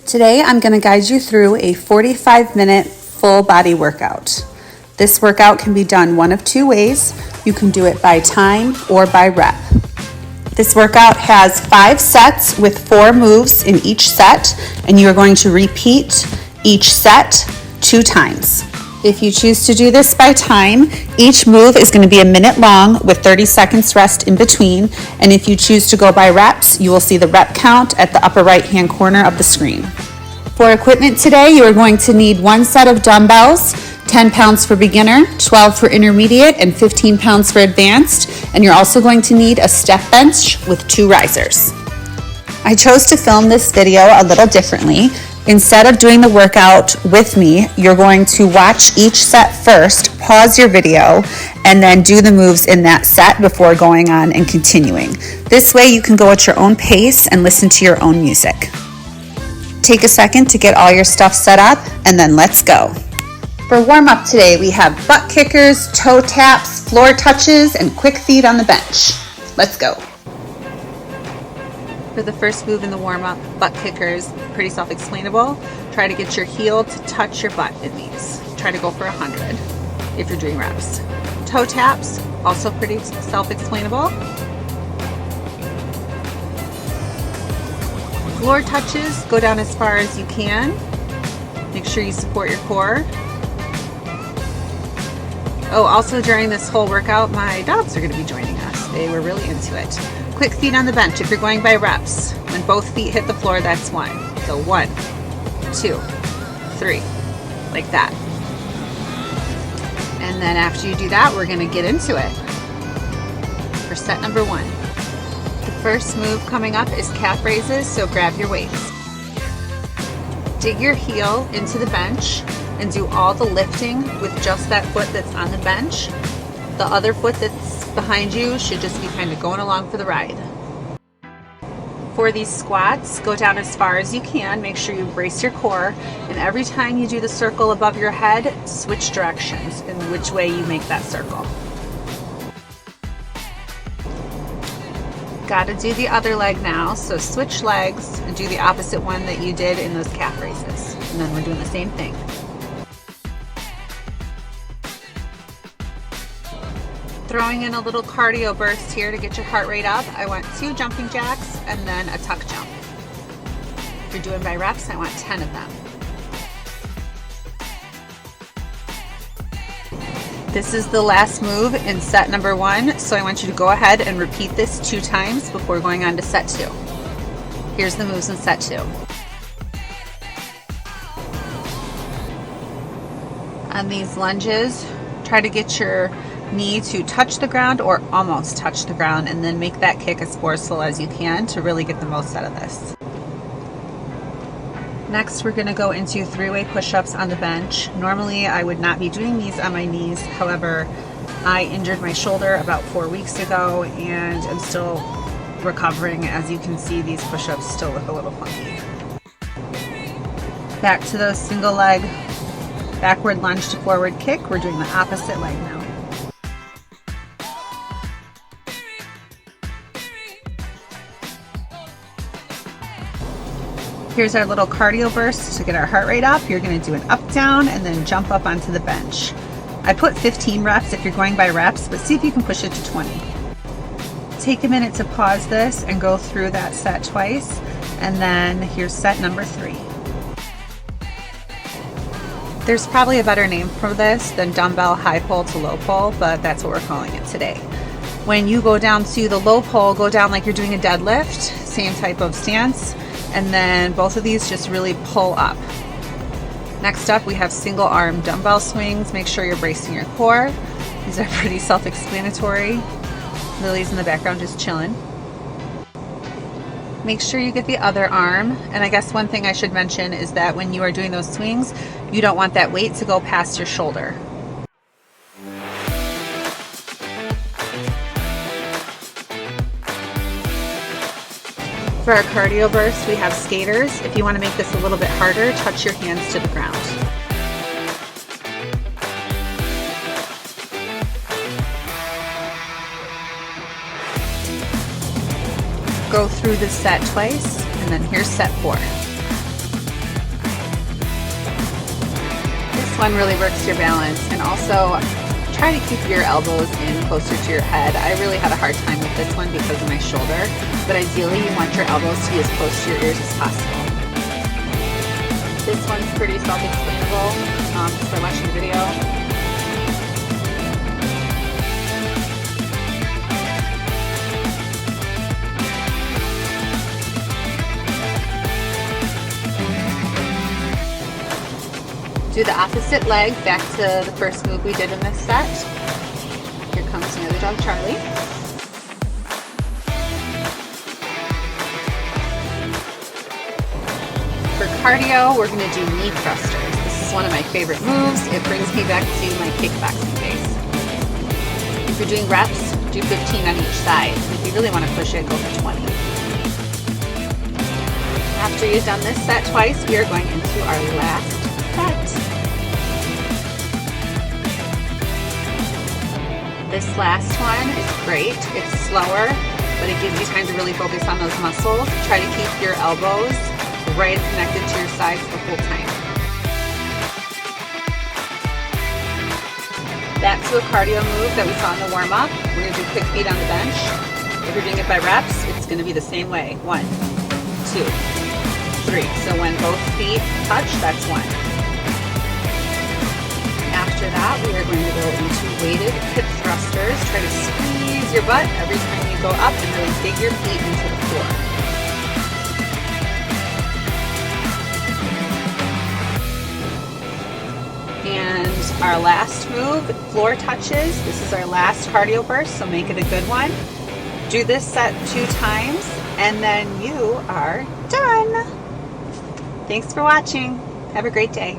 Today I'm going to guide you through a 45-minute full body workout. This workout can be done one of two ways. You can do it by time or by rep. This workout has 5 sets with 4 moves in each set, and you are going to repeat each set 2 times. If you choose to do this by time, each move is going to be a minute long with 30 seconds rest in between. And if you choose to go by reps, you will see the rep count at the upper right-hand corner of the screen. For equipment today, you are going to need 1 set of dumbbells, 10 pounds for beginner, 12 for intermediate, and 15 pounds for advanced. And you're also going to need a step bench with 2 risers. I chose to film this video a little differently. Instead of doing the workout with me, you're going to watch each set first, pause your video, and then do the moves in that set before going on and continuing. This way you can go at your own pace and listen to your own music. Take a second to get all your stuff set up, and then let's go. For warm-up today, we have butt kickers, toe taps, floor touches, and quick feet on the bench. Let's go. For the first move in the warm-up, butt kickers, pretty self-explainable. Try to get your heel to touch your butt in these. Try to go for 100 if you're doing reps. Toe taps, also pretty self-explainable. Floor touches, go down as far as you can. Make sure you support your core. Oh, also during this whole workout, my dogs are going to be joining us. They were really into it. Quick feet on the bench if you're going by reps. When both feet hit the floor, that's 1. So 1, 2, 3, like that. And then after you do that, we're going to get into it for set number 1. The first move coming up is calf raises, so grab your weights. Dig your heel into the bench and do all the lifting with just that foot that's on the bench. The other foot that's behind you should just be kind of going along for the ride. For these squats, go down as far as you can. Make sure you brace your core, and every time you do the circle above your head, switch directions in which way you make that circle. Got to do the other leg now, so switch legs and do the opposite one that you did in those calf raises. And then we're doing the same thing. Throwing in a little cardio burst here to get your heart rate up. I want 2 jumping jacks and then a tuck jump. If you're doing by reps, I want 10 of them. This is the last move in set number 1, so I want you to go ahead and repeat this 2 times before going on to set 2. Here's the moves in set 2. On these lunges, try to get your knee to touch the ground or almost touch the ground, and then make that kick as forceful as you can to really get the most out of this. Next, we're going to go into 3-way push-ups on the bench. Normally, I would not be doing these on my knees. However, I injured my shoulder about 4 weeks ago, and I'm still recovering. As you can see, these push-ups still look a little funky. Back to those single leg, backward lunge to forward kick. We're doing the opposite leg now. Here's our little cardio burst to get our heart rate up. You're going to do an up, down, and then jump up onto the bench. I put 15 reps if you're going by reps, but see if you can push it to 20. Take a minute to pause this and go through that set twice, and then here's set number 3. There's probably a better name for this than dumbbell high pull to low pull, but that's what we're calling it today. When you go down to the low pull, go down like you're doing a deadlift, same type of stance. And then both of these just really pull up. Next up, we have single arm dumbbell swings. Make sure you're bracing your core. These are pretty self-explanatory. Lily's in the background just chilling. Make sure you get the other arm. And I guess one thing I should mention is that when you are doing those swings, you don't want that weight to go past your shoulder. For our cardio burst, we have skaters. If you want to make this a little bit harder, touch your hands to the ground. Go through this set twice, and then here's set 4. one really works your balance, and also try to keep your elbows in closer to your head. I really had a hard time with this one because of my shoulder, but ideally you want your elbows to be as close to your ears as possible. This one's pretty self-explainable just by watching the video. Do the opposite leg back to the first move we did in this set. Here comes the other dog, Charlie. For cardio, we're going to do knee thrusters. This is one of my favorite moves. It brings me back to my kickboxing days. If you're doing reps, do 15 on each side. And if you really want to push it, go for 20. After you've done this set twice, we are going into our last set. This last one is great. It's slower, but it gives you time to really focus on those muscles. Try to keep your elbows right connected to your sides the whole time. Back to a cardio move that we saw in the warm-up. We're going to do quick feet on the bench. If you're doing it by reps, it's going to be the same way. 1, 2, 3. So when both feet touch, that's 1. After that, we are going to go into weighted hip thrusters. Try to squeeze your butt every time you go up and really dig your feet into the floor. And our last move, floor touches. This is our last cardio burst, so make it a good one. Do this set 2 times, and then you are done. Thanks for watching. Have a great day.